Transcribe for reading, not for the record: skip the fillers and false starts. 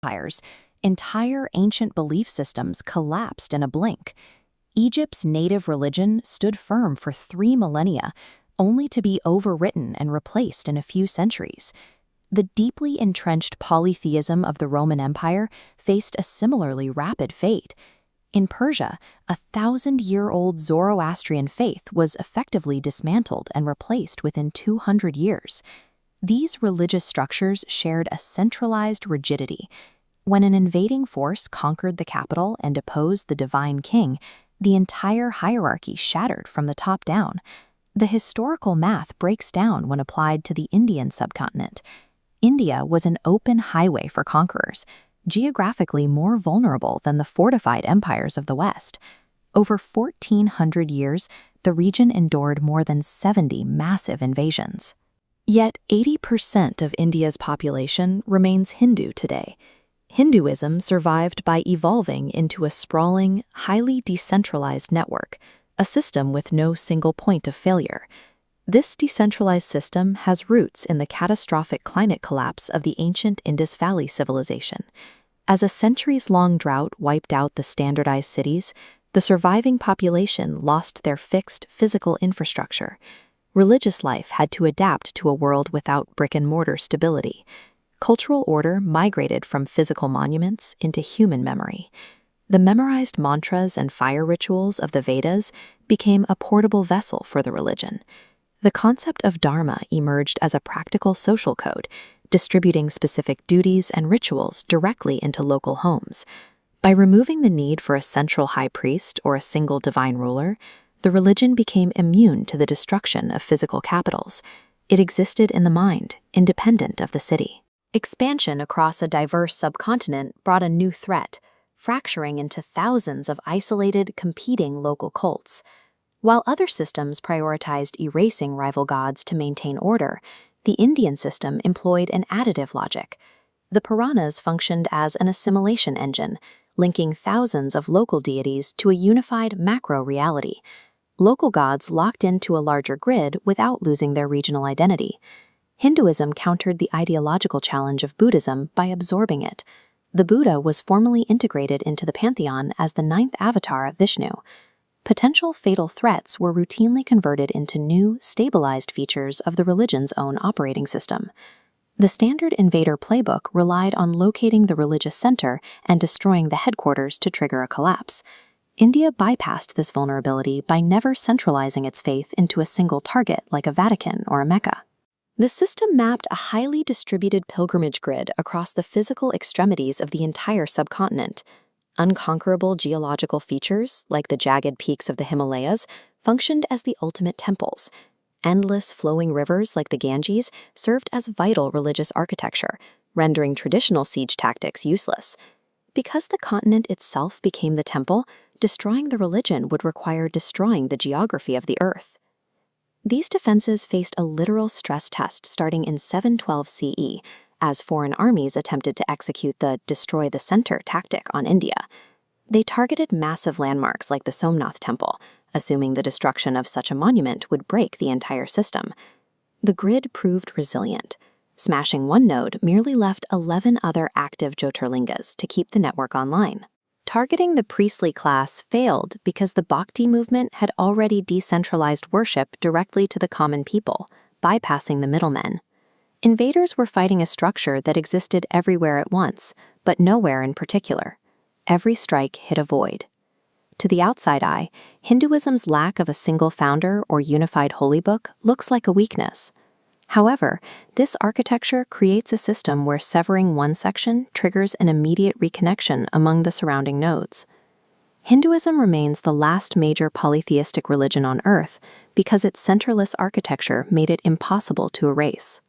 empires, entire ancient belief systems collapsed in a blink. Egypt's native religion stood firm for 3 millennia, only to be overwritten and replaced in a few centuries. The deeply entrenched polytheism of the Roman Empire faced a similarly rapid fate. In Persia, a 1,000-year-old Zoroastrian faith was effectively dismantled and replaced within 200 years. These religious structures shared a centralized rigidity. When an invading force conquered the capital and deposed the divine king, the entire hierarchy shattered from the top down. The historical math breaks down when applied to the Indian subcontinent. India was an open highway for conquerors, geographically more vulnerable than the fortified empires of the West. Over 1,400 years, the region endured more than 70 massive invasions. Yet 80% of India's population remains Hindu today. Hinduism survived by evolving into a sprawling, highly decentralized network, a system with no single point of failure. This decentralized system has roots in the catastrophic climate collapse of the ancient Indus Valley civilization. As a centuries-long drought wiped out the standardized cities, the surviving population lost their fixed physical infrastructure. Religious life had to adapt to a world without brick-and-mortar stability. Cultural order migrated from physical monuments into human memory. The memorized mantras and fire rituals of the Vedas became a portable vessel for the religion. The concept of dharma emerged as a practical social code, distributing specific duties and rituals directly into local homes. By removing the need for a central high priest or a single divine ruler, the religion became immune to the destruction of physical capitals. It existed in the mind, independent of the city. Expansion across a diverse subcontinent brought a new threat, fracturing into thousands of isolated, competing local cults. While other systems prioritized erasing rival gods to maintain order, the Indian system employed an additive logic. The Puranas functioned as an assimilation engine, linking thousands of local deities to a unified macro reality. Local gods locked into a larger grid without losing their regional identity. Hinduism countered the ideological challenge of Buddhism by absorbing it. The Buddha was formally integrated into the pantheon as the 9th avatar of Vishnu. Potential fatal threats were routinely converted into new, stabilized features of the religion's own operating system. The standard invader playbook relied on locating the religious center and destroying the headquarters to trigger a collapse. India bypassed this vulnerability by never centralizing its faith into a single target like a Vatican or a Mecca. The system mapped a highly distributed pilgrimage grid across the physical extremities of the entire subcontinent. Unconquerable geological features, like the jagged peaks of the Himalayas, functioned as the ultimate temples. Endless flowing rivers like the Ganges served as vital religious architecture, rendering traditional siege tactics useless. Because the continent itself became the temple, destroying the religion would require destroying the geography of the earth. These defenses faced a literal stress test starting in 712 CE, as foreign armies attempted to execute the destroy the center tactic on India. They targeted massive landmarks like the Somnath Temple, assuming the destruction of such a monument would break the entire system. The grid proved resilient. Smashing one node merely left 11 other active Jyotirlingas to keep the network online. Targeting the priestly class failed because the Bhakti movement had already decentralized worship directly to the common people, bypassing the middlemen. Invaders were fighting a structure that existed everywhere at once, but nowhere in particular. Every strike hit a void. To the outside eye, Hinduism's lack of a single founder or unified holy book looks like a weakness. However, this architecture creates a system where severing one section triggers an immediate reconnection among the surrounding nodes. Hinduism remains the last major polytheistic religion on Earth because its centerless architecture made it impossible to erase.